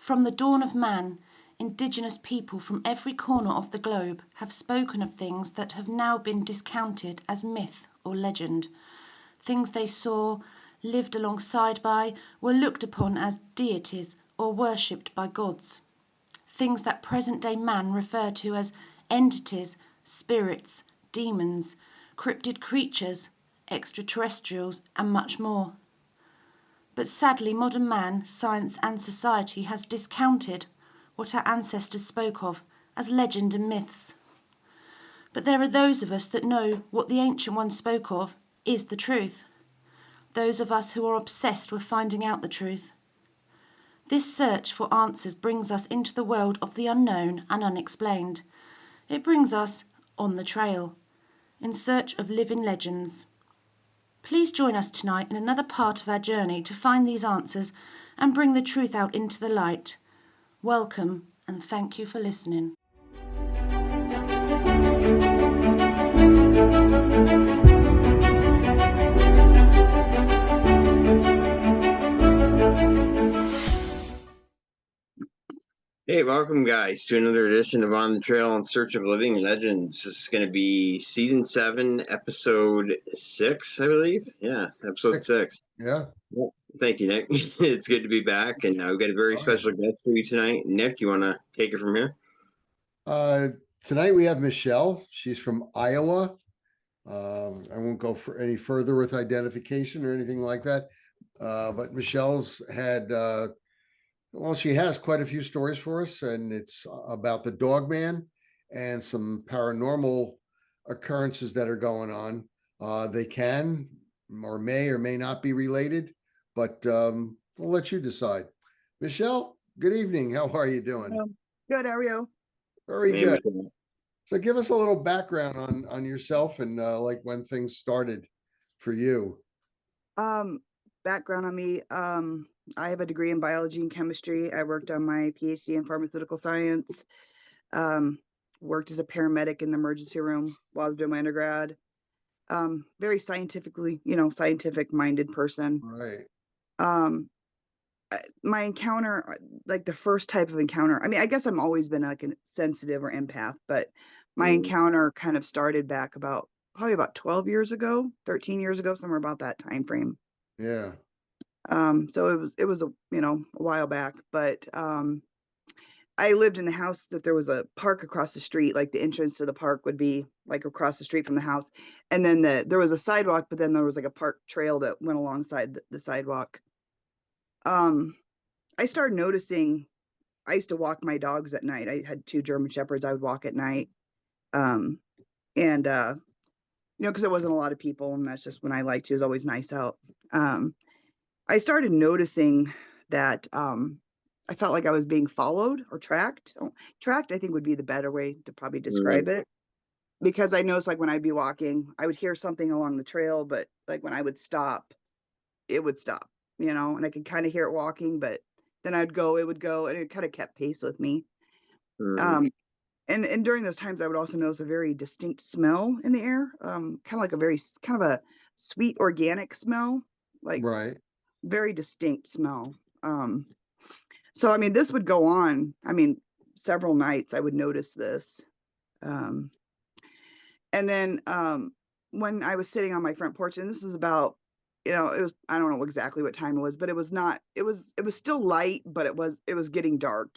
From the dawn of man, indigenous people from every corner of the globe have spoken of things that have now been discounted as myth or legend. Things they saw, lived alongside by, were looked upon as deities or worshipped by gods. Things that present-day man refer to as entities, spirits, demons, cryptid creatures, extraterrestrials, and much more. But sadly, modern man, science and society has discounted what our ancestors spoke of as legend and myths. But there are those of us that know what the ancient ones spoke of is the truth. Those of us who are obsessed with finding out the truth. This search for answers brings us into the world of the unknown and unexplained. It brings us on the trail, in search of living legends. Please join us tonight in another part of our journey to find these answers and bring the truth out into the light. Welcome and thank you for listening. Hey, welcome guys to another edition of On the Trail in Search of Living Legends. This is going to be season 7, episode 6, I believe. Yeah, episode 6. Yeah. Well, thank you, Nick. It's good to be back, and we've got a very special guest for you tonight. Nick, you want to take it from here? Tonight we have Michelle. She's from Iowa. I won't go for any further with identification or anything like that. But Michelle's had she has quite a few stories for us, and it's about the Dogman and some paranormal occurrences that are going on. They can or may not be related, but we'll let you decide. Michelle, good evening. How are you doing? Good. How are you? Very good. Michelle. So give us a little background on yourself and like when things started for you. Background on me. I have a degree in biology and chemistry. I worked on my PhD in pharmaceutical science. Worked as a paramedic in the emergency room while I was doing my undergrad. Very scientific minded person. Right. My encounter, like the first type of encounter, I mean, I guess I've always been like a sensitive or empath, but my encounter kind of started back probably about 12 years ago, 13 years ago, somewhere about that time frame. Yeah. So it was a while back, but I lived in a house that there was a park across the street. Like the entrance to the park would be like across the street from the house, and then there was a sidewalk, but then there was like a park trail that went alongside the sidewalk. I started noticing. I used to walk my dogs at night. I had 2 German Shepherds. I would walk at night, and because there wasn't a lot of people, and that's just when I liked to. It was always nice out. I started noticing that I felt like I was being followed or tracked. Tracked, I think, would be the better way to probably describe it, because I noticed like when I'd be walking, I would hear something along the trail, but like when I would stop, it would stop, and I could kind of hear it walking, but then it would go, and it kind of kept pace with me. And during those times, I would also notice a very distinct smell in the air, kind of like kind of a sweet organic smell, like Right. very distinct smell. So, I mean, this would go on. I mean, several nights I would notice this. And then when I was sitting on my front porch, and this was about, I don't know exactly what time it was, but it was still light, but it was getting dark,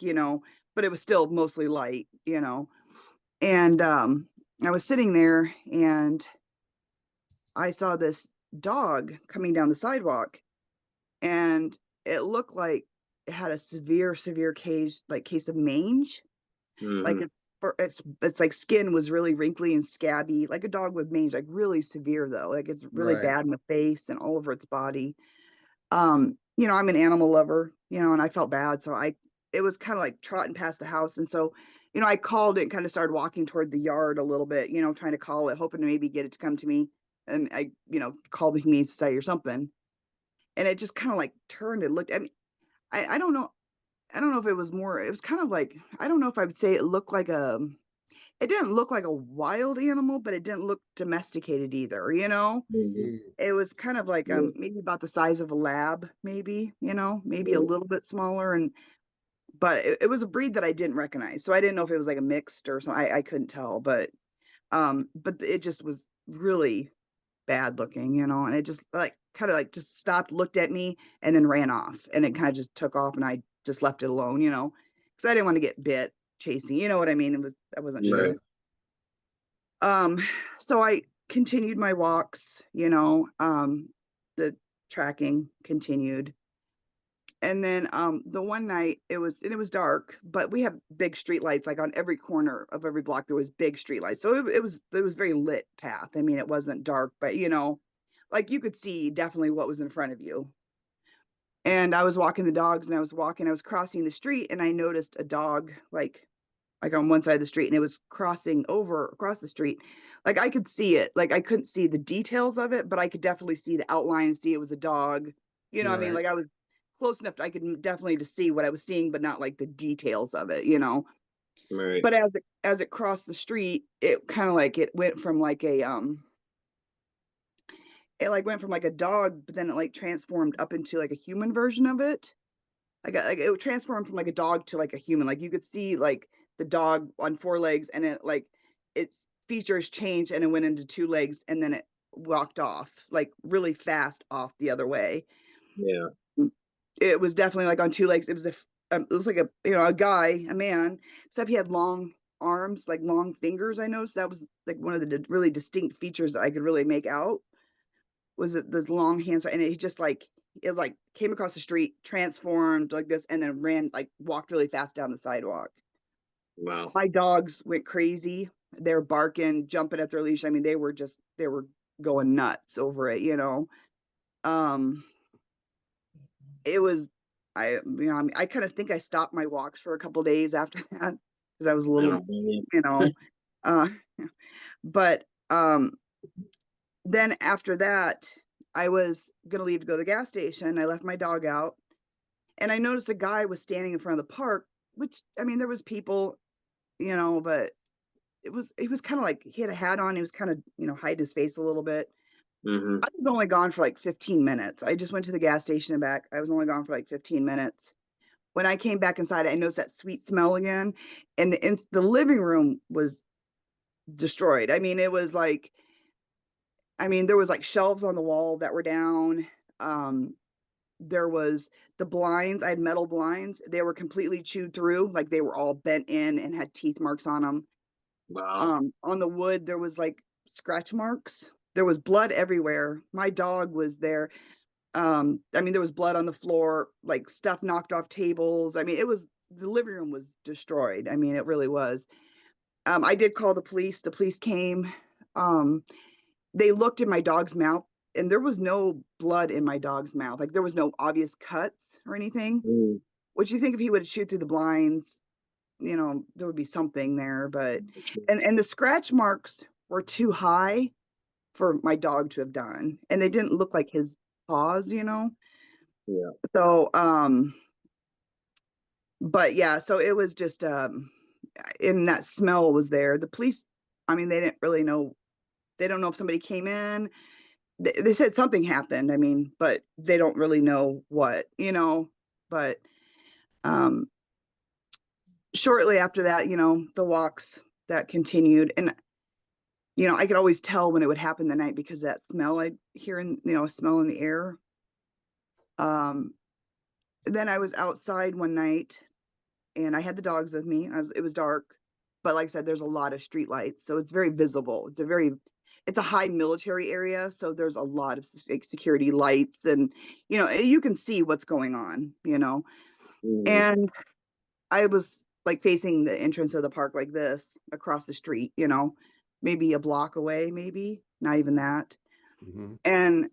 but it was still mostly light, and I was sitting there and I saw this dog coming down the sidewalk, and it looked like it had a severe case of mange. Like it's like skin was really wrinkly and scabby, like a dog with mange, like really severe though. Like it's really bad in the face and all over its body. I'm an animal lover, and I felt bad. So it was kind of like trotting past the house. And so, I called it and kind of started walking toward the yard a little bit, trying to call it, hoping to maybe get it to come to me. And I, called the Humane Society or something. And it just kind of like turned and looked at me. I don't know. I don't know if it was more, it was kind of like, I don't know if I would say it didn't look like a wild animal, but it didn't look domesticated either, It was kind of like maybe about the size of a lab, maybe, maybe a little bit smaller, but it was a breed that I didn't recognize. So I didn't know if it was like a mixed or something. I couldn't tell, but it just was really bad looking, you know, and it just like kind of like just stopped, looked at me, and then ran off, and it kind of just took off, and I just left it alone, you know, because I didn't want to get bit chasing, you know what I mean? I wasn't Yeah. sure. So I continued my walks, you know, the tracking continued. And then the one night it was dark, but we have big street lights, like on every corner of every block there was big street lights. So it was very lit path. I mean, it wasn't dark, but you know, like you could see definitely what was in front of you. And I was walking the dogs, and I was crossing the street, and I noticed a dog like on one side of the street, and it was crossing over across the street. Like I could see it. Like I couldn't see the details of it, but I could definitely see the outline and see it was a dog. You know what I mean? Right. Like I was close enough I could definitely to see what I was seeing, but not like the details of it, you know. Right. But as it crossed the street, it kind of like it went from like a it like went from like a dog, but then it like transformed up into like a human version of it. Like it transformed from like a dog to like a human. Like you could see like the dog on 4 legs, and it like its features changed, and it went into 2 legs, and then it walked off like really fast off the other way. Yeah. It was definitely like on 2 legs. It was like a, you know, a man, except he had long arms, like long fingers. I noticed that was like one of the really distinct features that I could really make out, was the long hands, and it just like it like came across the street, transformed like this, and then walked really fast down the sidewalk. Wow. My dogs went crazy. They're barking, jumping at their leash. I mean, they were going nuts over it, you know. It was I kind of think I stopped my walks for a couple days after that, because I was a I little, don't believe you know, uh, but then after that, I was gonna leave to go to the gas station. I left my dog out, and I noticed a guy was standing in front of the park, which, I mean, there was people, you know, but he was kind of like, he had a hat on. He was kind of, you know, hide his face a little bit. Mm-hmm. I was only gone for like 15 minutes. I just went to the gas station and back. I was only gone for like 15 minutes. When I came back inside, I noticed that sweet smell again, and the living room was destroyed. I mean, it was like, I mean, there was like shelves on the wall that were down. There was the blinds. I had metal blinds. They were completely chewed through, like they were all bent in and had teeth marks on them. Wow. On the wood, there was like scratch marks. There was blood everywhere. My dog was there. I mean, there was blood on the floor, like stuff knocked off tables. I mean, the living room was destroyed. I mean, it really was. I did call the police. The police came. Um, they looked in my dog's mouth, and there was no blood in my dog's mouth. Like there was no obvious cuts or anything. Mm. Which you think if he would shoot through the blinds, you know, there would be something there. But and the scratch marks were too high for my dog to have done, and they didn't look like his paws, you know. Yeah. So but yeah, so it was just and that smell was there. The police, I mean, they didn't really know. They don't know if somebody came in. They said something happened, I mean, but they don't really know what, you know. But um shortly after that, you know, the walks that continued, and you know, I could always tell when it would happen the night, because that smell I'd hear in, you know, a smell in the air. Then I was outside one night, and I had the dogs with me. It was dark, but like I said, there's a lot of street lights, so it's very visible. It's a high military area, so there's a lot of security lights, and you know, you can see what's going on, you know. Mm-hmm. And I was like facing the entrance of the park like this, across the street, you know, maybe a block away, maybe not even that. Mhm. And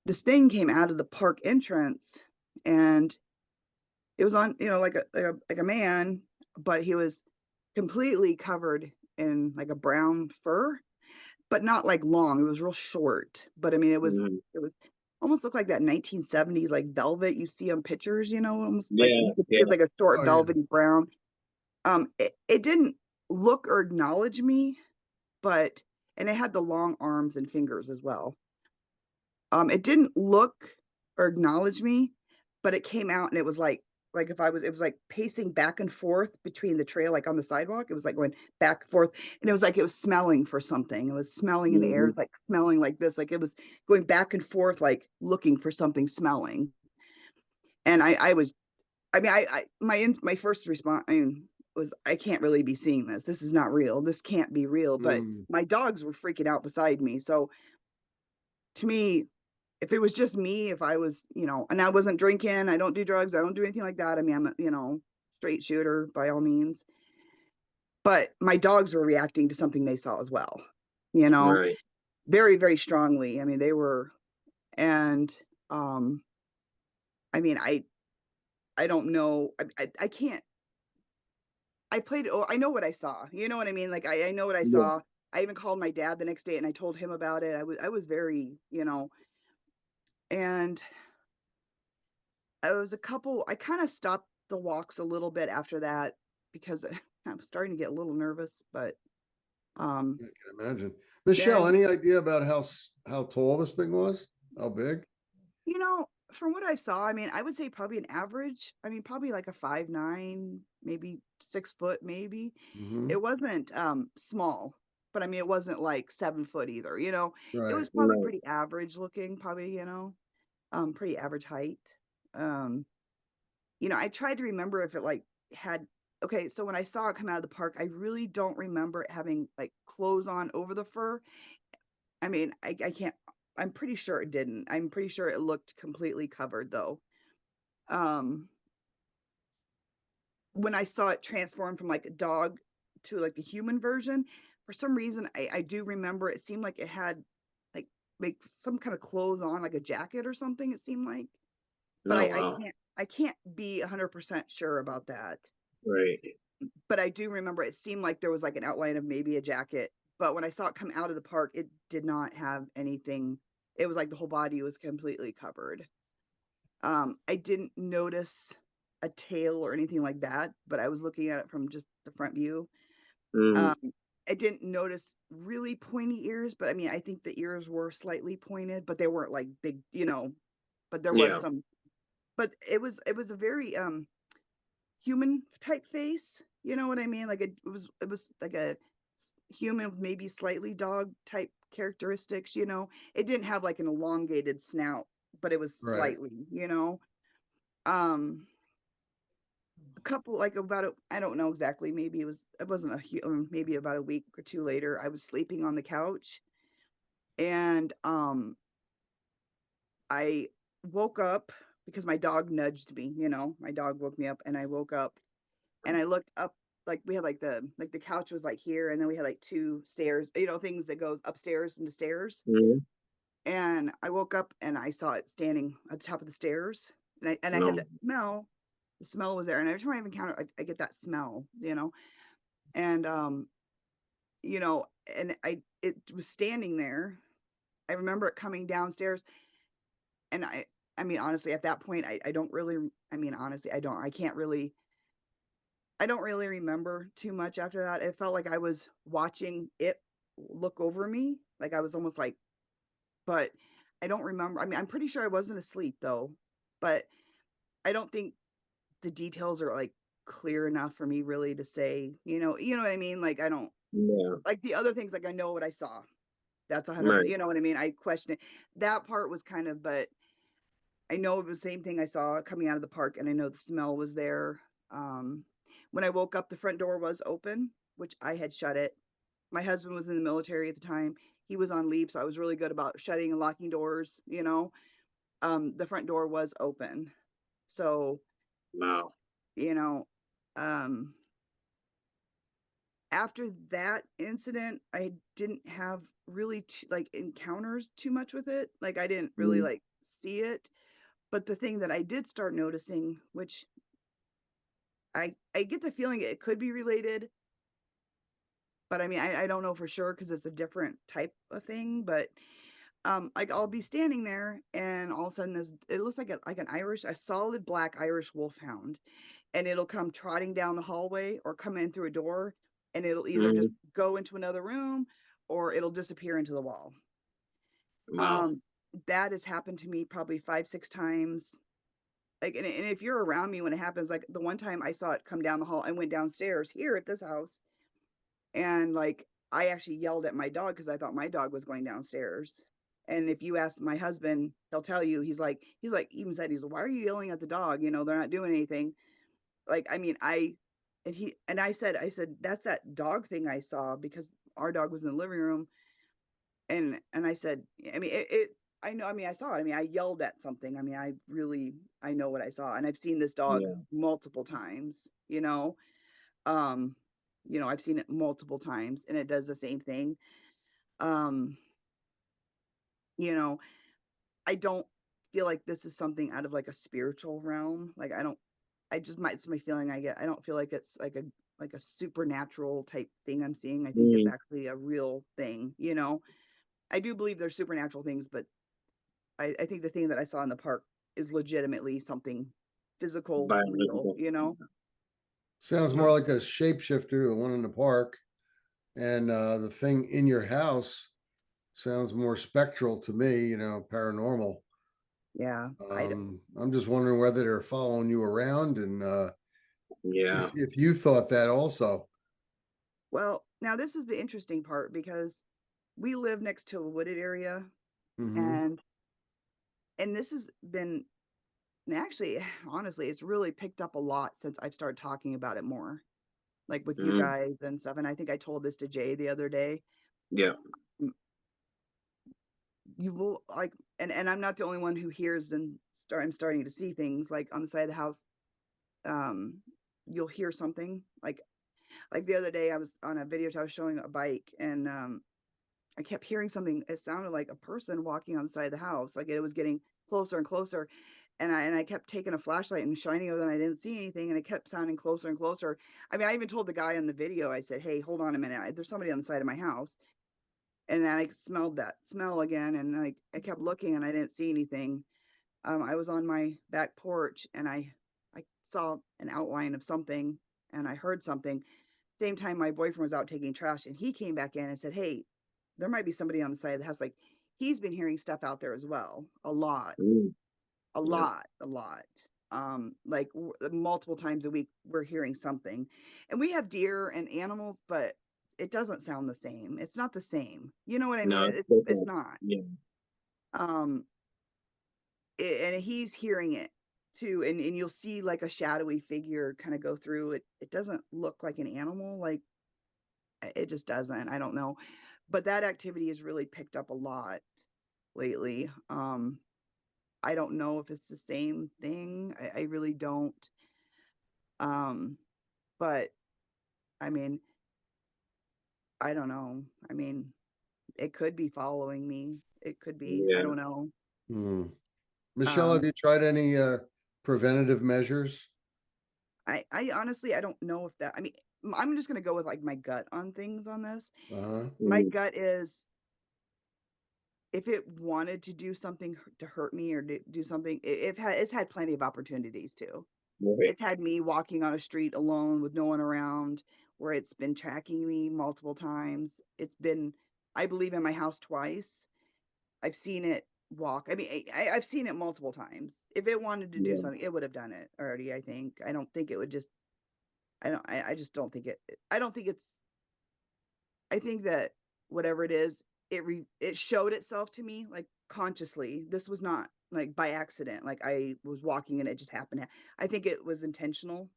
this thing came out of the park entrance, and it was on, you know, like a man, but he was completely covered in like a brown fur, but not like long. It was real short. But I mean, Mm-hmm. it was almost looked like that 1970s like velvet you see on pictures, you know, almost like Yeah. you could see Yeah. it like a short Oh, yeah. velvety brown. It didn't look or acknowledge me, but and it had the long arms and fingers as well. It didn't look or acknowledge me, but it came out, and it was like like if it was like pacing back and forth between the trail, like on the sidewalk. It was like going back and forth, and it was like it was smelling for something. It was smelling in the air, like smelling like this, like it was going back and forth, like looking for something smelling. And my first response, was, I can't really be seeing this. This is not real. This can't be real. But Mm. my dogs were freaking out beside me. So to me, if it was just me, if I was, and I wasn't drinking, I don't do drugs, I don't do anything like that. I mean, I'm a, straight shooter by all means. But my dogs were reacting to something they saw as well, Right. very, very strongly. I mean, they were, and I mean, I don't know. I can't. I played. Oh, I know what I saw. You know what I mean? Like I know what I Yeah. saw. I even called my dad the next day and I told him about it. I was very, and I was I kind of stopped the walks a little bit after that because I was starting to get a little nervous. But I can imagine. Michelle, then, any idea about how tall this thing was? How big? from what I saw, I mean, I would say probably an average. I mean, probably like a 5'9", maybe 6 foot, maybe. Hmm. It wasn't small, but I mean, it wasn't like 7 foot either. It Right. was probably pretty average looking, probably, pretty average height. Um, I tried to remember if it like had, okay, so when I saw it come out of the park, I really don't remember it having like clothes on over the fur. I mean, I can't, I'm pretty sure it didn't. I'm pretty sure it looked completely covered though. Um, when I saw it transform from like a dog to like the human version, for some reason, I do remember it seemed like it had like some kind of clothes on, like a jacket or something, it seemed like. But Oh, wow. I can't be 100% sure about that. Right. But I do remember it seemed like there was like an outline of maybe a jacket. But when I saw it come out of the park, it did not have anything. It was like the whole body was completely covered. I didn't notice a tail or anything like that, but I was looking at it from just the front view. Mm. Um, I didn't notice really pointy ears, but I mean, I think the ears were slightly pointed, but they weren't like big, but there was Yeah. some, but it was a very human type face. You know what I mean? Like it was like a human with maybe slightly dog type characteristics. It didn't have like an elongated snout, but it was Right. slightly. Um, a couple like I don't know exactly. Maybe it wasn't maybe about a week or two later. I was sleeping on the couch, and I woke up because my dog nudged me. My dog woke me up, and I woke up and I looked up, like we had like the couch was like here, and then we had like two stairs, things that goes upstairs into stairs. Mm. And I woke up and I saw it standing at the top of the stairs, and I had No. that smell. The smell was there, and every time I encounter, I get that smell, and and it was standing there. I remember it coming downstairs, and I mean, honestly, at that point, I don't really, I mean, honestly, I don't really remember too much after that. It felt like I was watching it look over me. Like I was almost like, but I don't remember. I mean, I'm pretty sure I wasn't asleep though, but I don't think the details are like clear enough for me really to say, what I mean? Like I don't Yeah. like the other things, like I know what I saw. That's 100%, Right. you know what I mean? I question it. That part was kind of, but I know it was the same thing I saw coming out of the park, and I know the smell was there. Um, when I woke up, the front door was open, which I had shut it. My husband was in the military at the time. He was on leave, so I was really good about shutting and locking doors. The front door was open. So, Wow. you know, um, after that incident, I didn't have really like encounters too much with it. Like I didn't really Mm. like see it. But the thing that I did start noticing, which I get the feeling it could be related, but I mean I don't know for sure because it's a different type of thing. But like I'll be standing there and all of a sudden it looks like a solid black Irish wolfhound, and it'll come trotting down the hallway or come in through a door, and it'll either just Mm. go into another room or it'll disappear into the wall. Wow. Um, that has happened to me probably 5, 6 times. like, and if you're around me when it happens, like the one time I saw it come down the hall, I went downstairs here at this house, and like I actually yelled at my dog because I thought my dog was going downstairs. And if you ask my husband, he'll tell you, he's like even said, he's like, why are you yelling at the dog? You know, they're not doing anything. Like, I mean, I said, that's that dog thing I saw, because our dog was in the living room. And I said, I mean, I know, I mean, I saw it. I mean, I yelled at something. I mean, I know what I saw, and I've seen this dog Yeah. multiple times, you know. Um, I've seen it multiple times, and it does the same thing. Um, you know, I don't feel like this is something out of like a spiritual realm. Like, it's my feeling I get. I don't feel like it's like a supernatural type thing I'm seeing. I think it's Mm, actually a real thing, you know. I do believe there's supernatural things, but I think the thing that I saw in the park is legitimately something physical, real, biological. you know? Sounds more like a shapeshifter, the one in the park, and the thing in your house sounds more spectral to me, paranormal. Yeah. I'm just wondering whether they're following you around, and Yeah. if you thought that also. Well, now this is the interesting part, because we live next to a wooded area, Hmm. and this has been, actually, honestly, it's really picked up a lot since I've started talking about it more, like with you Mm, guys and stuff. And I think I told this to Jay the other day. yeah. M- You will like, and I'm not the only one who hears and I'm starting to see things like on the side of the house. Um, you'll hear something like the other day I was on a video, I was showing a bike, and I kept hearing something. It sounded like a person walking on the side of the house. Like, it was getting closer and closer. And I kept taking a flashlight and shining it, and I didn't see anything. And it kept sounding closer and closer. I mean, I even told the guy on the video, I said, hey, hold on a minute. There's somebody on the side of my house. And then I smelled that smell again. And I kept looking, and I didn't see anything. I was on my back porch, and I saw an outline of something, and I heard something. Same time my boyfriend was out taking trash, and he came back in and said, hey, there might be somebody on the side of the house. Like, he's been hearing stuff out there as well. A lot, Mm, a yeah. lot, a lot. Like multiple times a week, we're hearing something. And we have deer and animals, but it doesn't sound the same. It's not the same. You know what I mean? No, it's It's different. not. Yeah. Um, and he's hearing it too. And you'll see like a shadowy figure kind of go through it. It doesn't look like an animal. Like, it just doesn't. I don't know. But that activity has really picked up a lot lately. I don't know if it's the same thing. I really don't. Um, but I mean, I don't know. I mean, it could be following me. It could be. I Yeah. don't know. Hmm. Michelle, have Um, you tried any preventative measures? I honestly, I don't know if that, I mean, I'm just gonna go with like my gut on things on this. Uh-huh. My Mm, gut is, if it wanted to do something to hurt me or do something, it's had plenty of opportunities to. right. It's had me walking on a street alone with no one around, where it's been tracking me multiple times. It's been, I believe, in my house twice. I've seen it walk. I mean, I've seen it multiple times. If it wanted to do Yeah. something, it would have done it already, I think. I don't think it would just, I just don't think I don't think it's, I think that whatever it is, it showed itself to me like consciously. This was not like by accident. Like, I was walking and it just happened. I think it was intentional,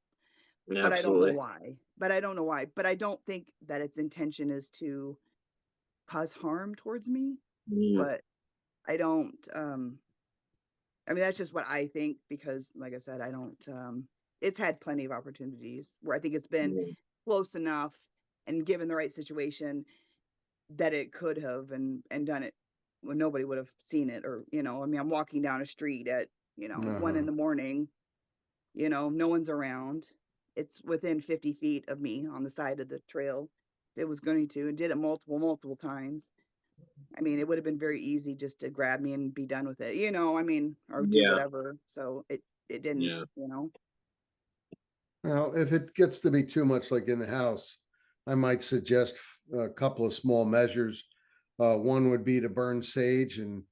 but I don't know Absolutely. why. But I don't know why. But I don't think that its intention is to cause harm towards me. Mm, But I don't. I mean, that's just what I think, because, like I said, I don't. It's had plenty of opportunities where I think it's been yeah. close enough and given the right situation that it could have and done it when nobody would have seen it. Or, I mean, I'm walking down a street at 1 Uh-huh. a.m. No one's around. It's within 50 feet of me on the side of the trail. It was going to, and did it multiple times. I mean, it would have been very easy just to grab me and be done with it, I mean, or do Yeah. whatever. So it didn't, Yeah. Now, if it gets to be too much like in the house, I might suggest a couple of small measures. One would be to burn sage and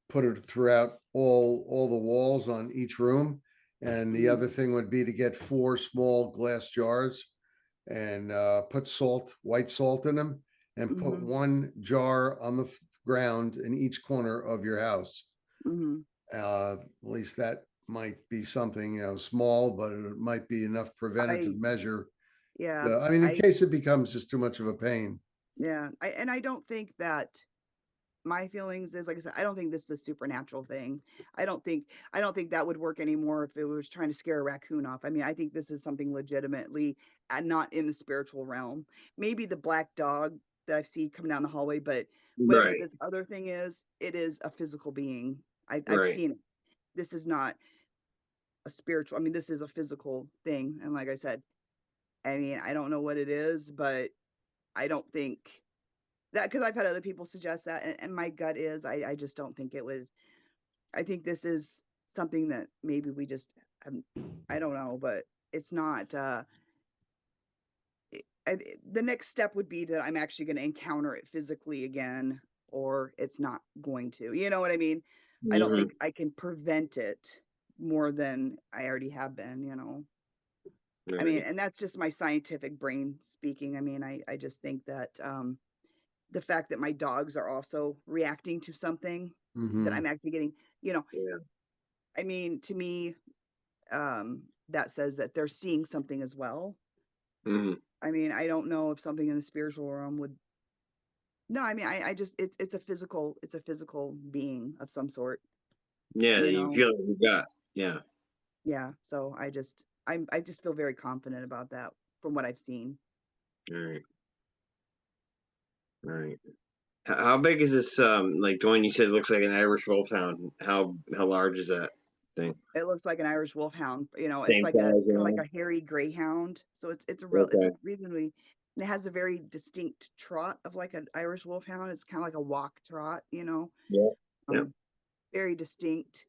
put it throughout all the walls on each room. And the other thing would be to get 4 small glass jars and put white salt in them, and put Mhm. 1 jar on the ground in each corner of your house. Mhm. At least that might be something, small, but it might be enough preventative I measure. yeah, I mean, in I case it becomes just too much of a pain. yeah, I don't think that my feelings is, like I said, I don't think this is a supernatural thing. I don't think that would work anymore if it was trying to scare a raccoon off. I mean, I think this is something legitimately not in the spiritual realm. Maybe the black dog that I see coming down the hallway, but whatever Right. this other thing is, it is a physical being. I've Right. seen it. This is not a spiritual. I mean, this is a physical thing. And like I said, I mean, I don't know what it is, but I don't think that, because I've had other people suggest that, and my gut is I just don't think it would. I think this is something that maybe we just I don't know, but it's not. The next step would be that I'm actually going to encounter it physically again, or it's not going to. You know what I mean? I don't Mhm. think I can prevent it more than I already have been. You know. I mean, Right. and that's just my scientific brain speaking. I mean, I just think that the fact that my dogs are also reacting to something that Hmm. I'm actually getting, you know, Yeah. I mean, to me, that says that they're seeing something as well. Mhm. I mean, I don't know if something in the spiritual realm would. No, I mean, I just it's a physical being of some sort, Yeah, you you know. feel it in your gut. Yeah. Yeah, so I just feel very confident about that from what I've seen. All right. All right. How big is this? Like the one you said looks like an Irish wolfhound. How large is that thing? It looks like an Irish wolfhound, you know, it's Same like a size, kind of like yeah. a hairy greyhound. So it's a Okay. reasonably, and it has a very distinct trot of like an Irish wolfhound. It's kind of like a walk trot, you know. Yeah. Yeah. Um, very distinct.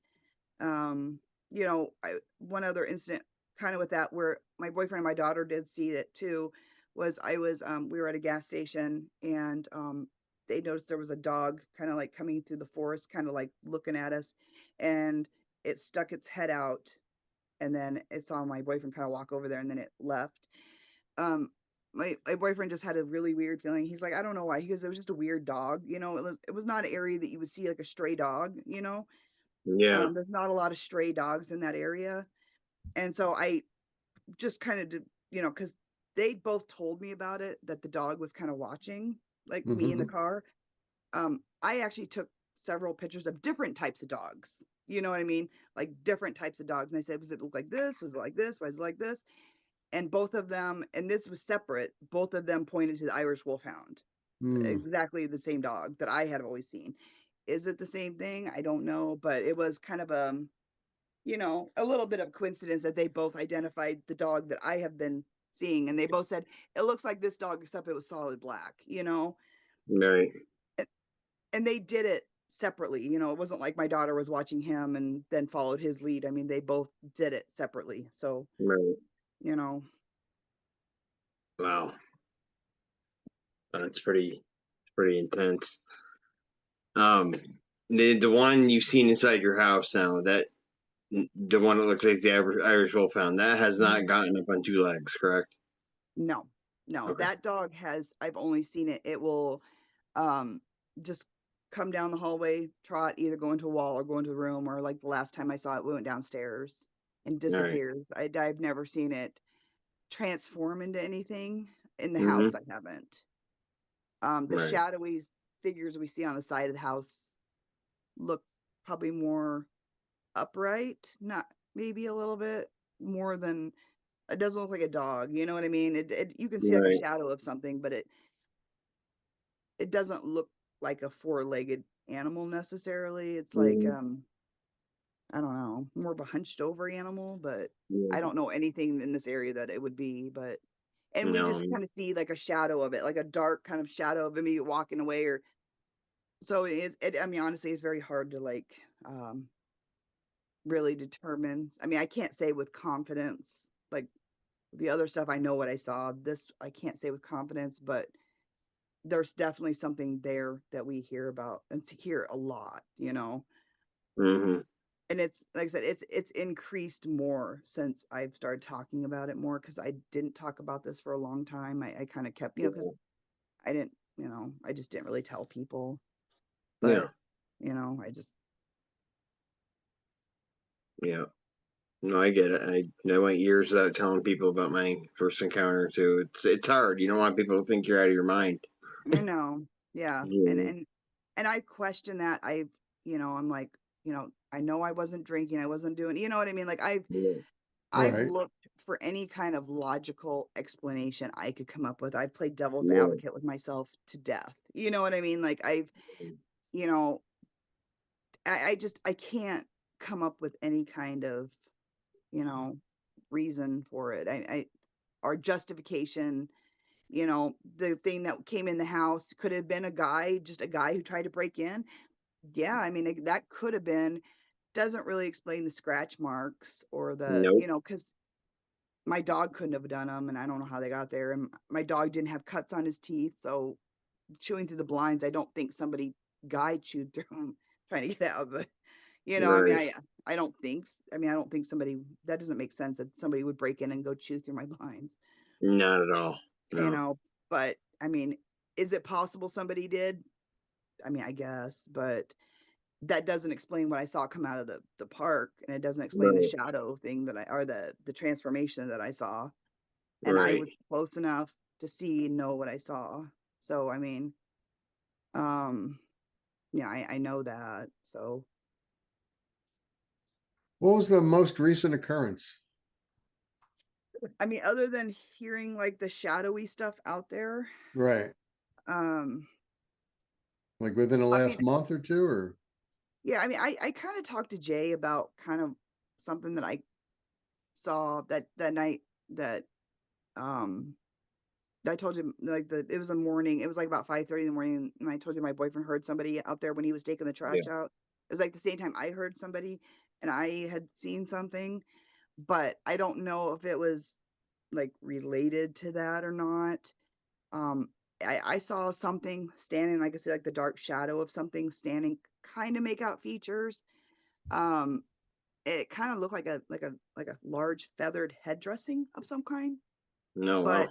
Um, you know, one other incident kind of with that where my boyfriend and my daughter did see it too was we were at a gas station, and they noticed there was a dog kind of like coming through the forest, kind of like looking at us, and it stuck its head out, and then it saw my boyfriend kind of walk over there, and then it left. Um, my boyfriend just had a really weird feeling. He's like, I don't know why. He goes, it was just a weird dog. You know, it was not an area that you would see like a stray dog, you know. Yeah. There's not a lot of stray dogs in that area. And so I just kind of did, you know, because they both told me about it, that the dog was kind of watching like me in the Hmm. car. I actually took several pictures of different types of dogs. You know what I mean? Like different types of dogs. And I said, was it look like this? Was it like this? Was it like this? And both of them, and this was separate, both of them pointed to the Irish Wolfhound, Mm. exactly the same dog that I had always seen. Is it the same thing? I don't know, but it was kind of you know, a little bit of coincidence that they both identified the dog that I have been seeing, and they both said it looks like this dog, except it was solid black, you know. Right. And, and they did it separately, you know. It wasn't like my daughter was watching him and then followed his lead. I mean, they both did it separately. So, Right. you know, Wow. That's pretty intense. Um, the one you've seen inside your house now, that the one that looks like the Irish wolfhound, that has mhm. not gotten up on 2 legs, correct? No, no, Okay. that dog has, I've only seen it. It will um just come down the hallway, trot, either go into a wall or go into the room, or like the last time I saw it, we went downstairs and All right. disappears. I've never seen it transform into anything in the house. Mm-hmm. I haven't. The Right. shadowy figures we see on the side of the house look probably more upright, not maybe a little bit more than, it doesn't look like a dog. You know what I mean? You can see like a Right. shadow of something, but it doesn't look like a four-legged animal necessarily. It's like Mm-hmm. I don't know, more of a hunched over animal, but I Yeah. don't know anything in this area that it would be, but and we No. just kind of see like a shadow of it, like a dark kind of shadow of me walking away, or so I mean, honestly, it's very hard to like um really determine. I mean, I can't say with confidence, like the other stuff I know what I saw. This I can't say with confidence, but there's definitely something there that we hear about and hear a lot, you know. Mm-hmm. And it's like I said, it's increased more since I've started talking about it more, because I didn't talk about this for a long time. I kind of kept, because I didn't, I just didn't really tell people. Yeah. But, I just, Yeah. No, I get it. I went years without telling people about my first encounter too. It's hard. You don't want people to think you're out of your mind. I know. Yeah. And Yeah. and I question that. I'm like, I know I wasn't drinking, I wasn't doing, you know what I mean? Like Yeah. I've Right. looked for any kind of logical explanation I could come up with. I've played devil's Yeah. advocate with myself to death. You know what I mean? Like you know, I can't come up with any kind of, you know, reason for it. Or justification. The thing that came in the house could have been just a guy who tried to break in. Yeah, I mean, that could have been, doesn't really explain the scratch marks or Nope. because my dog couldn't have done them, and I don't know how they got there. And my dog didn't have cuts on his teeth, so chewing through the blinds, I don't think guy chewed through them trying to get out. But I mean, Right. I don't think somebody, that doesn't make sense that somebody would break in and go chew through my blinds. Not at all. You No. know, but I mean, is it possible somebody did? I mean, I guess, but that doesn't explain what I saw come out of the park, and it doesn't explain the Right. shadow thing or the transformation that I saw. And I Right. was close enough to see and know what I saw. So I mean, um, yeah, I know that. So What was the most recent occurrence? I mean, other than hearing like the shadowy stuff out there, Right. um, Like within the I mean, last month or two, or yeah, I mean, I kind of talked to Jay about kind of something that I saw that night that um I told him, like, it was a morning, it was like about 5:30 in the morning, and I told you my boyfriend heard somebody out there when he was taking the Yeah. trash out. It was like the same time I heard somebody, and I had seen something, but I don't know if it was like related to that or not. Um, I saw something standing, I could see like the dark shadow of something standing, kind of make out features. Um, it kind of looked like a large feathered head dressing of some kind, No. but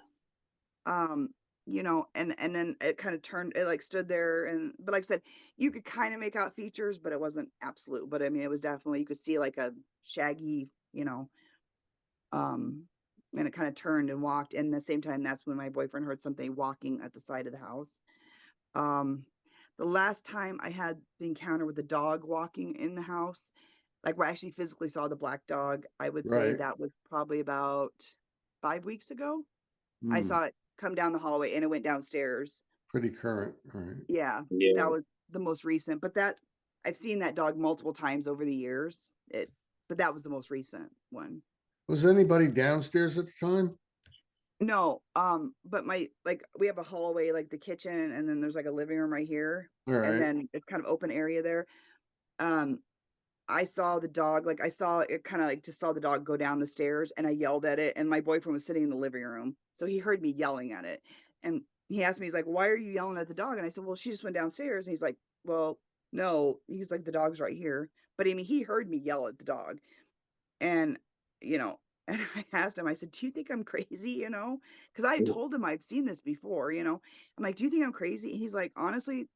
Wow. um and then it kind of turned, it like stood there, but like I said, you could kind of make out features, but it wasn't absolute. But I mean, it was definitely, you could see like a shaggy, um and it kind of turned and walked, and at the same time, that's when my boyfriend heard something walking at the side of the house. um the last time I had the encounter with the dog walking in the house, like where I actually physically saw the black dog, I would say right? that was probably about 5 weeks ago. I Hmm. saw it come down the hallway and it went downstairs. Pretty current. All right. Yeah, that Yeah. was the most recent. But that, I've seen that dog multiple times over the years. But that was the most recent one. Was anybody downstairs at the time? No, but like we have a hallway, like the kitchen, and then there's like a living room right here, All and right. then it's kind of open area there. Um, I saw the dog, like I saw it, kind of like just saw the dog go down the stairs, and I yelled at it, and my boyfriend was sitting in the living room, so he heard me yelling at it, and he asked me, he's like, "Why are you yelling at the dog?" And I said, "Well, she just went downstairs." And he's like, "Well, no," he's like, "The dog's right here." But I mean, he heard me yell at the dog, and you know, and I asked him, I said, "Do you think I'm crazy?" Because I had told him I've seen this before. I'm like, "Do you think I'm crazy?" And he's like, "Honestly,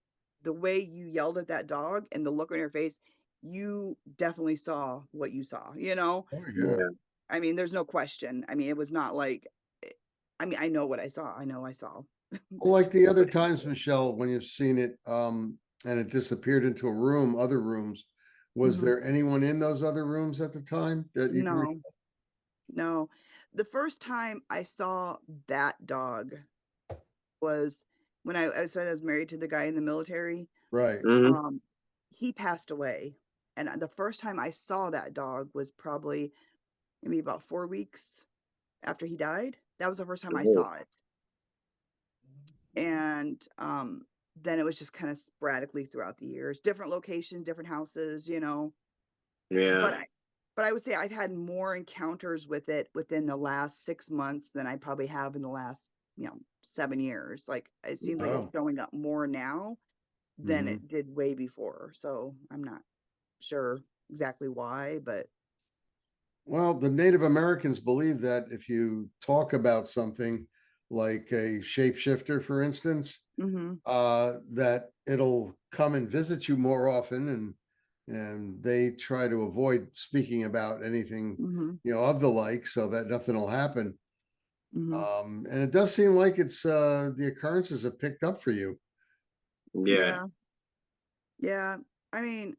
the way you yelled at that dog and the look on your face, you definitely saw what you saw. Oh yeah. Yeah. I mean, there's no question. I mean, it was not like, I mean, I know what I saw. I know I saw. Well, like the other But times, Michelle, when you've seen it, and it disappeared into a room, other rooms, was Mhm. there anyone in those other rooms at the time that you can? No, no. The first time I saw that dog was when I said I was married to the guy in the military. Right. Mm-hmm. Um, he passed away, and the first time I saw that dog was probably maybe about 4 weeks after he died. That was the first time I Oh, saw it, and then it was just kind of sporadically throughout the years, different locations, different houses. yeah. But I would say I've had more encounters with it within the last 6 months than I probably have in the last 7 years. Like, it seems like it's Oh. showing up more now than Hmm. it did way before. So I'm not. sure exactly why, but Well, the Native Americans believe that if you talk about something like a shapeshifter, for instance, mm-hmm, that it'll come and visit you more often, and they try to avoid speaking about anything, mm-hmm, of the like, so that nothing will happen. mm-hmm. And it does seem like it's the occurrences have picked up for you. Yeah. Yeah, yeah. I mean,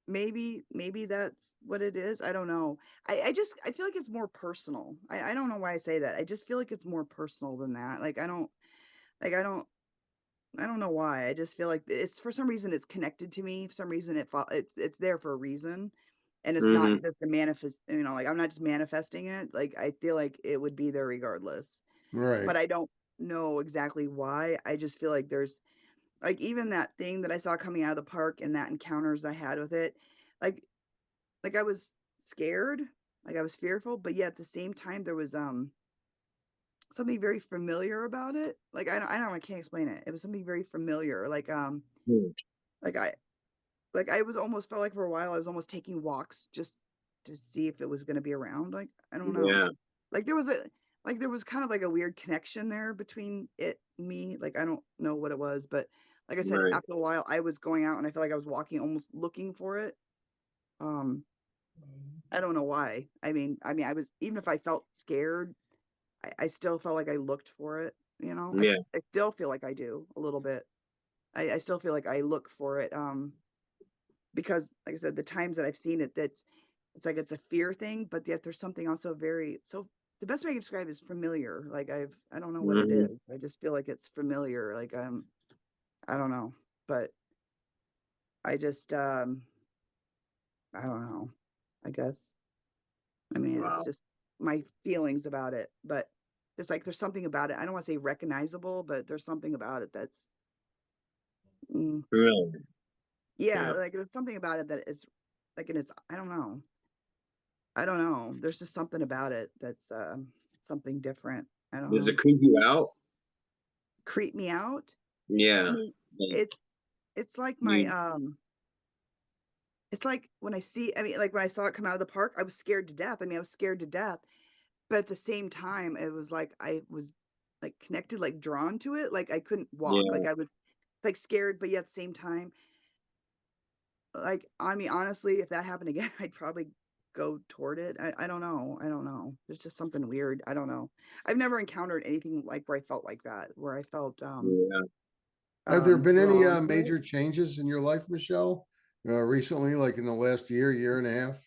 maybe that's what it is. I don't know. I feel like it's more personal. I don't know why I say that. I just feel like it's more personal than that. Like I don't know why. I just feel like it's for some reason it's connected to me. For some reason it's there for a reason. And it's not Hmm. just a manifest, like I'm not just manifesting it. Like I feel like it would be there regardless. Right. But I don't know exactly why. I just feel like there's like even that thing that I saw coming out of the park and that encounters I had with it, like I was scared, like I was fearful, but yet at the same time there was something very familiar about it. Like I don't I can't explain it. It was something very familiar. Like I like I was almost felt like for a while I was almost taking walks just to see if it was going to be around. Like I don't know. Yeah. Like there was kind of like a weird connection there between it and me. Like I don't know what it was, but like I said, Right. after a while I was going out and I feel like I was walking almost looking for it. Um I don't know why. I mean I was even if I felt scared, I still felt like I looked for it, you know. Yeah. I still feel like I do a little bit. I still feel like I look for it. Because like I said, the times that I've seen it, it's like it's a fear thing, but yet there's something also very so the best way I can describe it is familiar. Like I don't know what it Hmm. is. I just feel like it's familiar. Like I don't know. But I just I don't know, I guess. I mean it's Wow. just my feelings about it. But it's like there's something about it. I don't want to say recognizable, but there's something about it that's mm, Really? yeah, Yeah. like there's something about it that it's like and it's I don't know. I don't know. There's just something about it that's something different. I don't Does know. it creep you out? Creep me out. I Yeah. mean, Like, it's like my you. it's like when I see I mean like when I saw it come out of the park, I was scared to death. I mean, I was scared to death. But at the same time, it was like I was like connected, like drawn to it. Like I couldn't walk. Yeah. Like I was like scared, but yet at the same time, like I mean, honestly, if that happened again, I'd probably go toward it. I don't know. I don't know. There's just something weird. I don't know. I've never encountered anything like where I felt like that, where I felt Yeah. Have there been any drawn to it. major changes in your life, Michelle, recently, like in the last year, year and a half?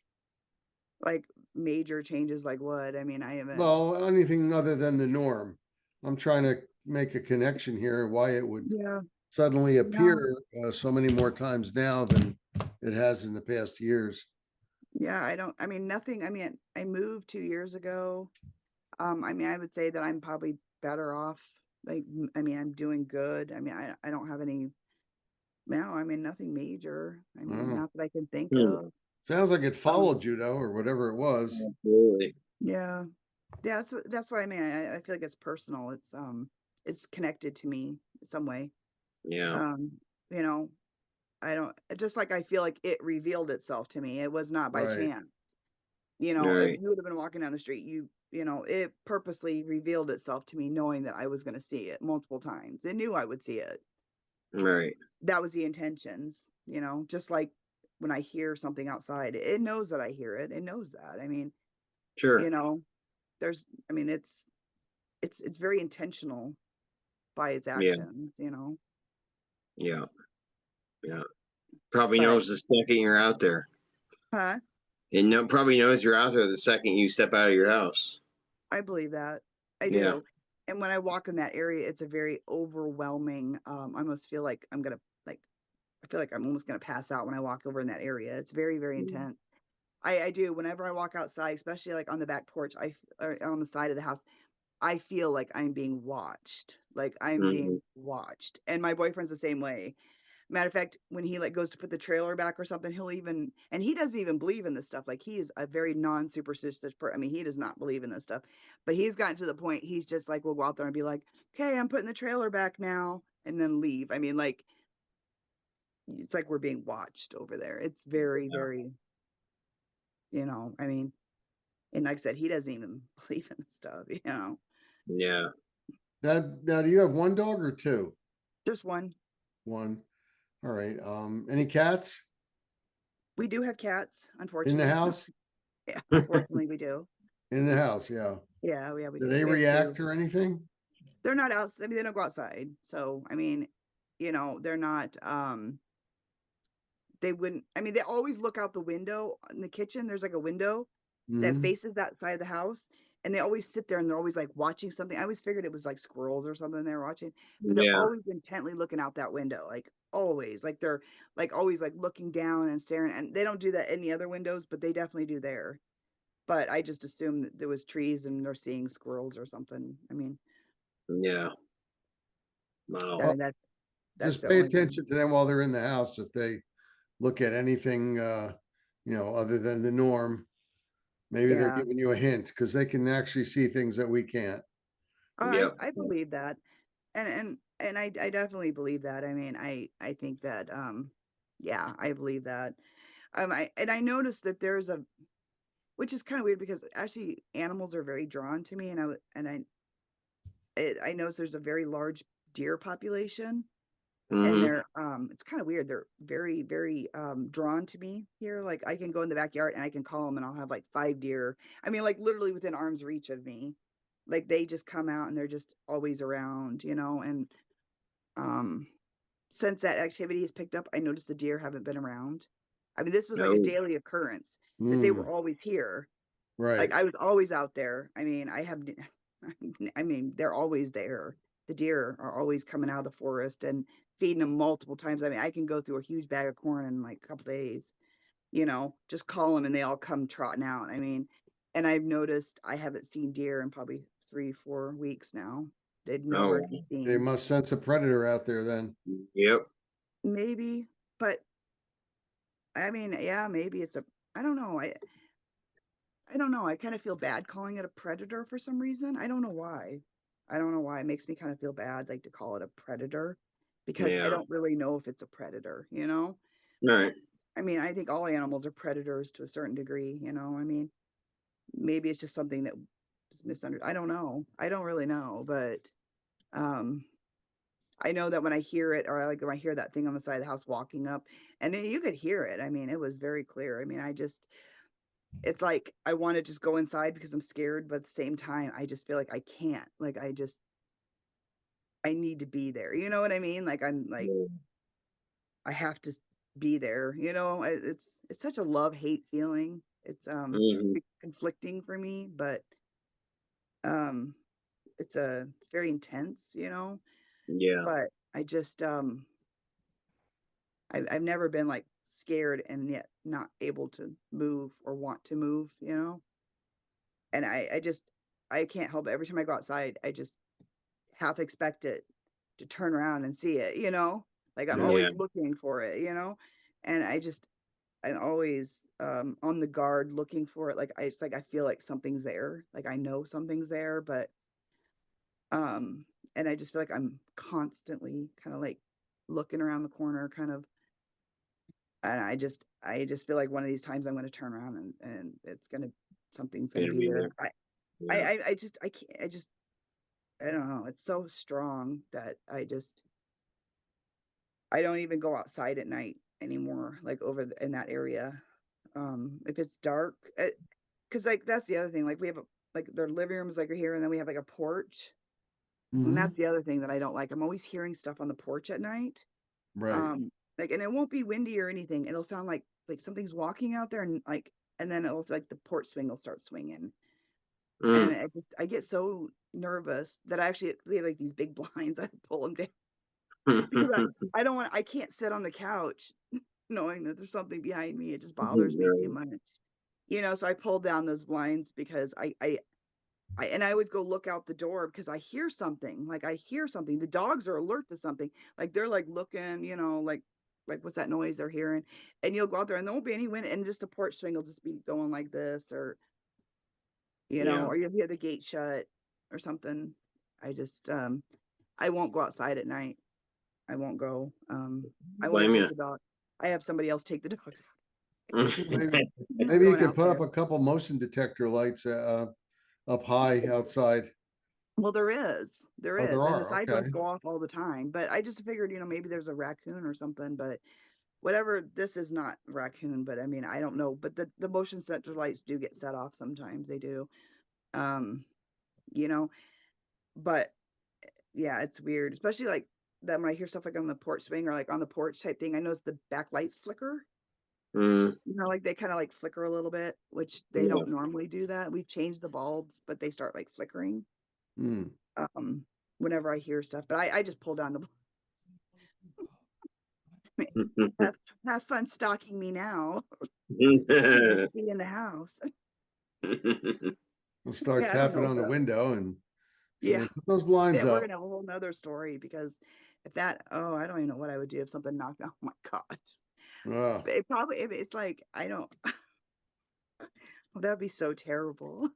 Like major changes like what? I mean, I haven't Well, anything other than the norm. I'm trying to make a connection here, why it would yeah, suddenly no. appear so many more times now than it has in the past years. Yeah, I don't I mean nothing. I mean, I moved 2 years ago. I mean, I would say that I'm probably better off. Like I mean, I'm doing good. I mean, I don't have any no, I mean nothing major. I mean, Oh, not that I can think Hmm. of. sounds like it Um, followed you though, or whatever it was. Absolutely. yeah. Yeah, that's what I mean. I feel like it's personal. It's connected to me in some way. Yeah. Um, you know, I don't just like I feel like it revealed itself to me. It was not by Right. chance. You know, if Right. you would have been walking down the street, you know, it purposely revealed itself to me knowing that I was going to see it multiple times. It knew I would see it. Right. That was the intentions, you know, just like when I hear something outside, it knows that I hear it. It knows that. I mean, you Sure. know, I mean, it's very intentional by its Yeah. actions, you know. Yeah. Yeah. Probably But knows the second you're out there. huh? And probably knows you're out there the second you step out of your house. I believe that. I Yeah. do. And when I walk in that area, it's a very overwhelming. I almost feel like I'm gonna like I feel like I'm almost gonna pass out when I walk over in that area. It's very, very intense. I do. Whenever I walk outside, especially like on the back porch, or on the side of the house, I feel like I'm being watched. Like I'm Mm-hmm. being watched. And my boyfriend's the same way. Matter of fact, when he like goes to put the trailer back or something, he'll even and he doesn't even believe in this stuff. Like he is a very non-superstitious person. I mean, he does not believe in this stuff. But he's gotten to the point he's just like will go out there and be like, "Okay, I'm putting the trailer back now," and then leave. I mean, like it's like we're being watched over there. It's very, very, I mean, and like I said, he doesn't even believe in stuff, Yeah. Now, do you have one dog or two? Just one. One. All right. Any cats We do have cats, in the unfortunately. house? Yeah, unfortunately we do. In the house, yeah. Yeah, we Do do. they We have react two. or anything? They're not out. I mean, they don't go outside. So, I mean, they're not, they wouldn't, I mean, they always look out the window in the kitchen. There's like a window that Mhm. faces that side of the house. And they always sit there and they're always like watching something. I always figured it was like squirrels or something they were watching, but they're Yeah. always intently looking out that window, like always, like they're like always like looking down and staring. And they don't do that in the other windows, but they definitely do there. But I just assumed that there was trees and they're seeing squirrels or something. I mean, Yeah. Wow. Well, that's just the pay only thing. attention to them while they're in the house. If they look at anything, other than the norm, maybe they're Yeah. giving you a hint because they can actually see things that we can't. Yep. I believe that. And I definitely believe that. I mean, I think that, yeah, I believe that. I noticed that there's which is kind of weird because actually animals are very drawn to me. I noticed there's a very large deer population. And Hmm. it's kind of weird. They're very, very drawn to me here. Like I can go in the backyard and I can call them and I'll have like 5 deer. I mean, like literally within arm's reach of me. Like they just come out and they're just always around, and um since that activity has picked up, I noticed the deer haven't been around. I mean, this was like a No. daily occurrence that they Mm, were always here. Like right. I was always out there. I mean, I mean, they're always there. The deer are always coming out of the forest and feeding them multiple times. I mean, I can go through a huge bag of corn in like a couple days, just call them and they all come trotting out. I mean, and I've noticed I haven't seen deer in probably 3, 4 weeks now. They're nowhere to Oh. be They seen. must sense a predator out there then. Yep. Maybe, but I mean, yeah, maybe I don't know. I don't know. I kind of feel bad calling it a predator for some reason. I don't know why. I don't know why. It makes me kind of feel bad, like to call it a predator, because I Yeah. don't really know if it's a predator. All right. I mean, I think all animals are predators to a certain degree. I mean, maybe it's just something that is misunderstood. I don't know. I don't really know, but um, I know that when I hear it, or like when I hear that thing on the side of the house walking up, and then you could hear it. I mean, it was very clear. I mean, it's like I want to just go inside because I'm scared, but at the same time, I just feel like I can't. Like I need to be there. You know what I mean? Like I'm like I have to be there. It's such a love-hate feeling. Mm-hmm. Conflicting for me, but um it's very intense. Yeah. But I just I've never been like scared and yet not able to move or want to move. And I can't help it. Every time I go outside, I just half expect it to turn around and see it. Like I'm Yeah. Yeah. always looking for it. And I'm always on the guard looking for it. Like it's like I feel like something's there. Like I know something's there, but um and I just feel like I'm constantly kind of like looking around the corner kind of, and I just feel like one of these times I'm going to turn around and something's going to Gonna be be there. there. Yeah. I can't, I don't know. It's so strong that I don't even go outside at night anymore, like in that area. If it's dark, because like that's the other thing. Like we have like their living room is like here, and then we have like a porch, and Hmm. that's the other thing that I don't like. I'm always hearing stuff on the porch at night. Right. Like, and it won't be windy or anything. It'll sound like something's walking out there, and then it'll like the porch swing will start swinging, and Mm. I get so nervous that we have like these big blinds. I pull them down because I don't want, I can't sit on the couch knowing that there's something behind me. It just bothers me too Right. much. So I pulled down those blinds because and I always go look out the door because I hear something. Like I hear something. The dogs are alert to something. Like they're like looking, like what's that noise they're hearing? And you'll go out there and there won't be any wind and just a porch swing will just be going like this, Yeah. or you'll hear the gate shut or something. I just I won't go outside at night. I won't go. I won't Blame take you. the dog. I have somebody else take the dogs out. Maybe, Not maybe you going could out put up there. a couple motion detector lights up high outside. Well, there is, Oh, there and the are. side Okay. ones go off all the time. But I just figured, maybe there's a raccoon or something. But whatever, this is not raccoon. But I mean, I don't know. But the motion sensor lights do get set off sometimes. They do. Um, you know, but yeah, it's weird, especially like that when I hear stuff like on the porch swing or like on the porch type thing. I notice the backlights flicker. Mm, Like they kind of like flicker a little bit, which they yeah. don't normally do that. We've changed the bulbs, but they start like flickering. Hmm. Whenever I hear stuff, but I just pull down the have fun stalking me now. Be in the house. We'll start Yeah, I don't tapping know. on the window and Yeah, saying, "Put those blinds we're up." gonna have a whole nother story because if that, oh, I don't even know what I would do if something knocked on. Oh my gosh. Ah, But it probably, if it's like, I don't, well, that would be so terrible.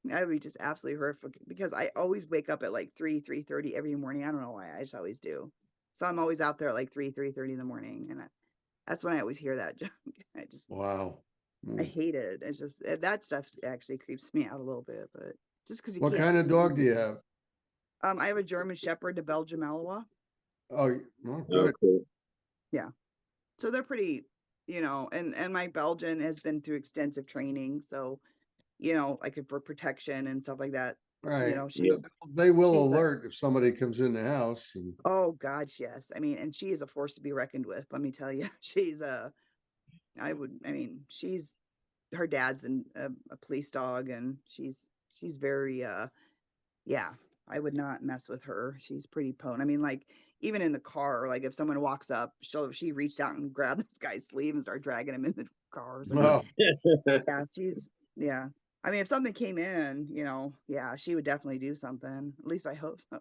That would be just absolutely horrific because I always wake up at like 3:30 every morning. I don't know why. I just always do. So I'm always out there at like 3:30 in the morning. And that's when I always hear that junk. wow. I Hmm. hate it. It's just that stuff actually creeps me out a little bit, but just because you What can't kind of see dog do you anything. have? I have a German Shepherd, a Belgian Malinois. Oh, Oh, good. cool. Yeah. So they're pretty, and my Belgian has been through extensive training. So, like for protection and stuff like that. Right. Yeah. They will She's a, alert if somebody comes in the house. And oh gosh, yes. I mean, and she is a force to be reckoned with. Let me tell you, she's, her dad's a police dog, and she's very, yeah, I would not mess with her. She's pretty potent. I mean, like even in the car, like if someone walks up, she reached out and grabbed this guy's sleeve and started dragging him in the cars. I mean, oh, yeah, yeah. I mean, if something came in, yeah, she would definitely do something. At least I hope so.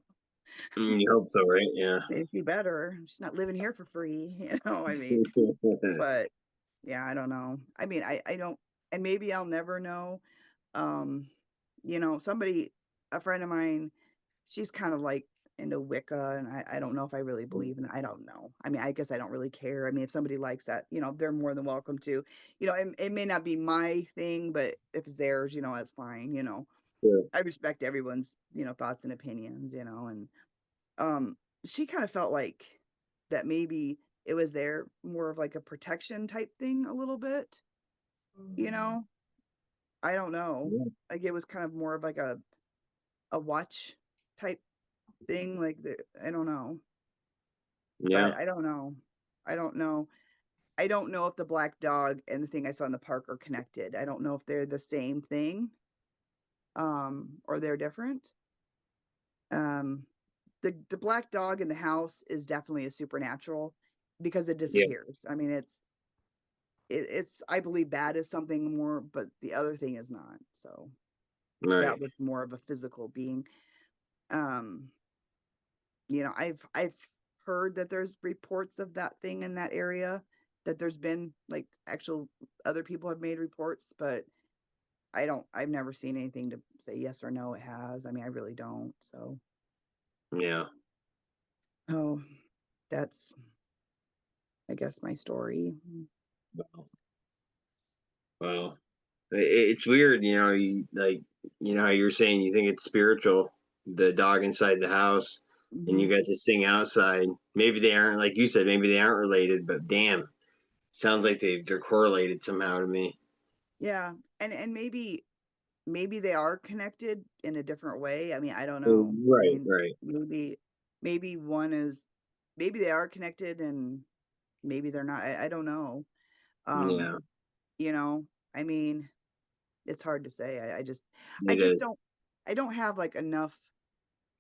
You hope so, right? Yeah. Maybe she better. She's not living here for free, I mean, but yeah, I don't know. I mean, I don't, and maybe I'll never know. Um, somebody, a friend of mine, she's kind of like into Wicca, and I don't know if I really believe in it. I don't know. I mean, I guess I don't really care. I mean, if somebody likes that, they're more than welcome to. It may not be my thing, but if it's theirs, that's fine. Sure. I respect everyone's, thoughts and opinions, and she kind of felt like that maybe it was there more of like a protection type thing a little bit, you know. I don't know. Yeah. Like it was kind of more of like a watch type thing. Like I don't know, Yeah. but I don't know. I don't know. I don't know if the black dog and the thing I saw in the park are connected. I don't know if they're the same thing, or they're different. Um, the black dog in the house is definitely a supernatural because it Yeah. disappears. I mean, it's I believe that is something more, but the other thing is not. So Right. that was more of a physical being. Um, I've heard that there's reports of that thing in that area, that there's been like actual other people have made reports, but I've never seen anything to say yes or no it has. I mean, I really don't. So, Yeah. oh, that's, I guess, my story. Wow. Wow. It's weird, how you were saying you think it's spiritual, the dog inside the house, and Hmm. you got this thing outside. Maybe they aren't, like you said, maybe they aren't related, but damn, sounds like they're correlated somehow to me. Yeah. And maybe they are connected in a different way. I mean, I don't Oh, know. I right, mean, right. maybe one is, maybe they are connected and maybe they're not. I don't know. Yeah, Um, I mean, it's hard to say. I it just is. don't, I don't have like enough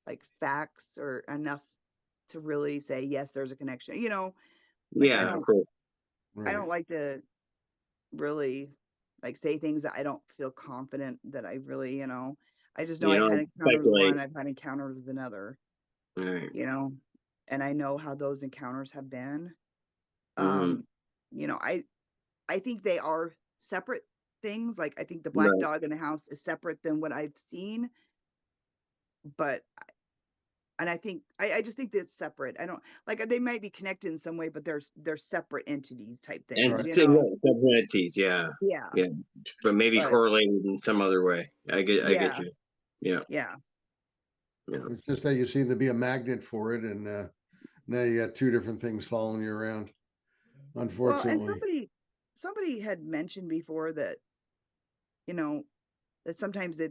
like facts or enough to really say, yes, there's a connection, like Yeah, of course. I don't right. like to really like say things that I don't feel confident that I really, I just know You I've don't had like to encounters with one, speculate. I've had encounters with another, Right. you know, and I know how those encounters have been. Mm-hmm. Um, I think they are separate things. Like I think the black Right. dog in the house is separate than what I've seen, but And I just think that it's separate. I don't like they might be connected in some way, but they're separate entity type things, Right. you Yeah, know? subentities, yeah, Yeah. yeah, but maybe But correlated in some other way. I get yeah, you. Yeah, yeah. yeah, It's just that you seem to be a magnet for it, and now you got two different things following you around. Well, and Unfortunately, somebody had mentioned before that, you know, that sometimes they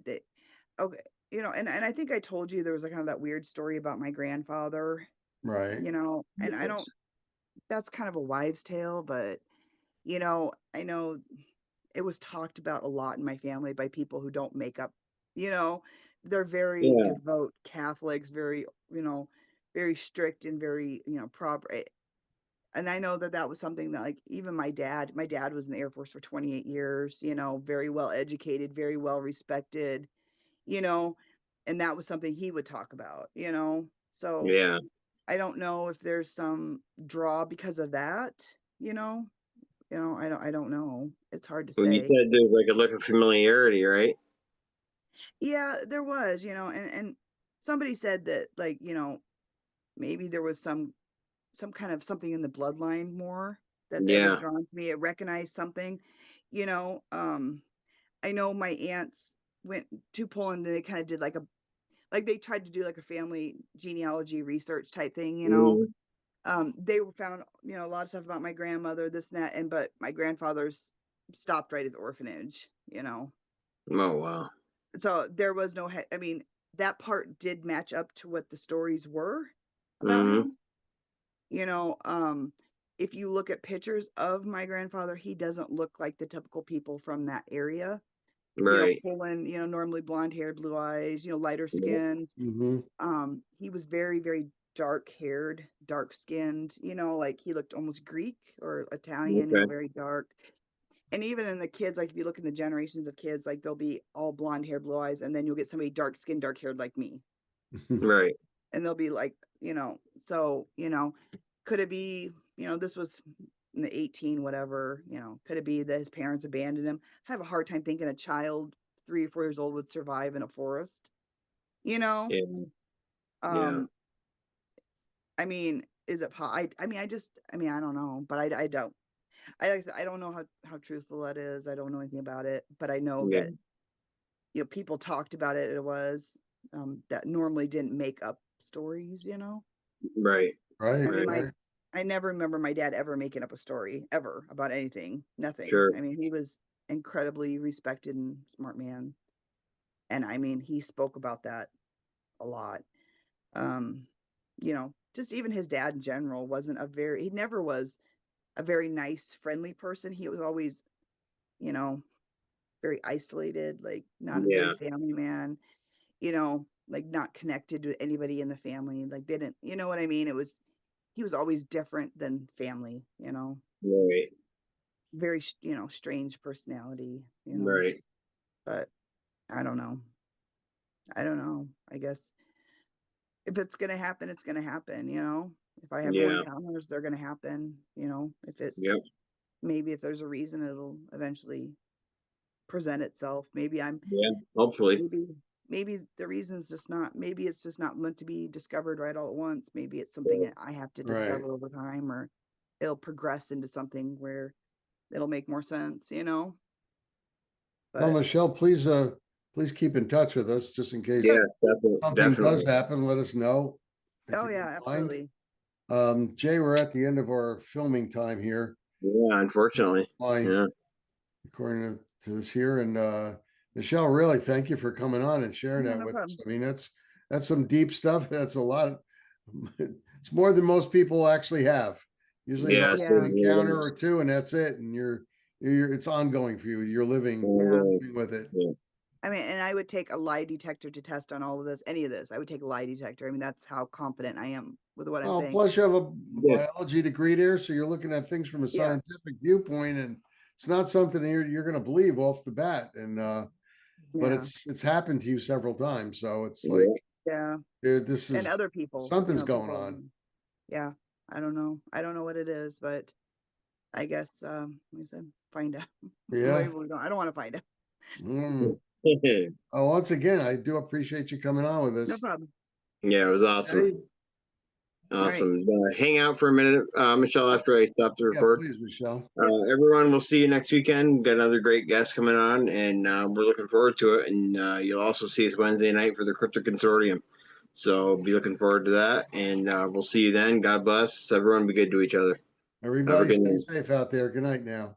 okay, you know, and I think I told you there was like kind of that weird story about my grandfather, right? you know, and I don't yes. that's kind of a wives' tale, but I know it was talked about a lot in my family by people who don't make up, you know, they're very Yeah, devout Catholics, very, very strict and very, proper. And I know that that was something that like even my dad was in the Air Force for 28 years, very well educated, very well respected, you know, and that was something he would talk about. So yeah. I don't know if there's some draw because of that, you know. I don't know. It's hard to Well, you say. said there's like a look of familiarity, right? Yeah, there was, and somebody said that like, maybe there was some kind of something in the bloodline more that was Yeah. drawn to me. It recognized something, you know. I know my aunts went to Poland and they kind of did like they tried to do like a family genealogy research type thing. Mhm. They found, a lot of stuff about my grandmother, this and that, but my grandfather's stopped right at the orphanage. Oh wow. So there was no, I mean, that part did match up to what the stories were about Hmm. him. You know, um, if you look at pictures of my grandfather, he doesn't look like the typical people from that area. Right. Poland, normally blonde hair, blue eyes, lighter Yeah. skin. Mm-hmm. He was very, very dark haired, dark skinned, like he looked almost Greek or Italian, Okay. very dark. And even in the kids, like if you look in the generations of kids, like they'll be all blonde hair, blue eyes, and then you'll get somebody dark skinned, dark haired like me. Right. And they'll be like, so, could it be, this was in the 18, whatever, could it be that his parents abandoned him? I have a hard time thinking a child 3 or 4 years old would survive in a forest, you know? Yeah. Yeah. Um, I mean, is it, I mean, I don't know, but I don't, like I said, I don't know how truthful that is. I don't know anything about it, but I know Yeah. that, people talked about it. It was, that normally didn't make up stories. Right. Right, I mean, Right. right. I never remember my dad ever making up a story ever about anything, nothing. Sure. I mean, he was incredibly respected and smart man. And I mean, he spoke about that a lot. Um, just even his dad in general he never was a very nice, friendly person. He was always, you know, very isolated, like not a very Yeah. family man, like not connected to anybody in the family. Like they didn't, you know what I mean? He was always different than family. Right. Very, strange personality. Right. But I don't know. I don't know. I guess if it's going to happen, it's going to happen. If I have more Yeah. encounters, they're going to happen. If it's Yep. maybe if there's a reason, it'll eventually present itself. Yeah. Hopefully. Maybe, maybe the reason's just not, maybe it's just not meant to be discovered right all at once. Maybe it's something that I have to Right. discover over time, or it'll progress into something where it'll make more sense. Well, But Michelle, please keep in touch with us just in case sure. Yes. Definitely. something does Definitely. happen. Let us know if Oh you yeah, don't mind. absolutely. Jay, we're at the end of our filming time here. Yeah. Unfortunately. My Yeah. according to this here, and Michelle, really thank you for coming on and sharing Yeah, that no with us. problem. I mean, that's some deep stuff. That's a lot of, it's more than most people actually have. Usually they'll Yes. have an Yeah, encounter or two and that's it. And you're it's ongoing for you. You're living yeah. with it. Yeah. I mean, and I would take a lie detector to test on all of this, any of this. I would take a lie detector. I mean, that's how confident I am with what I'm Well, saying. plus you have a Yeah. biology degree there, so you're looking at things from a Yeah, scientific viewpoint, and it's not something that you're going to believe off the bat. And but yeah, it's happened to you several times, so it's like Yeah. yeah. this And is other people, something's going people. on. Yeah, I don't know. I don't know what it is, but I guess like I said, find out. Yeah. Maybe we don't. I don't want to find out. Mm. Oh, once again, I do appreciate you coming on with No us. problem. Yeah, it was awesome. Okay? Awesome. Hang out for a minute, Michelle, after I stop the Yeah, record. please, Michelle. Everyone, we'll see you next weekend. Got another great guest coming on, and we're looking forward to it. And you'll also see us Wednesday night for the Cryptid Consortium. So be looking forward to that. And we'll see you then. God bless. Everyone be good to each other. Everybody good stay night. safe out there. Good night now.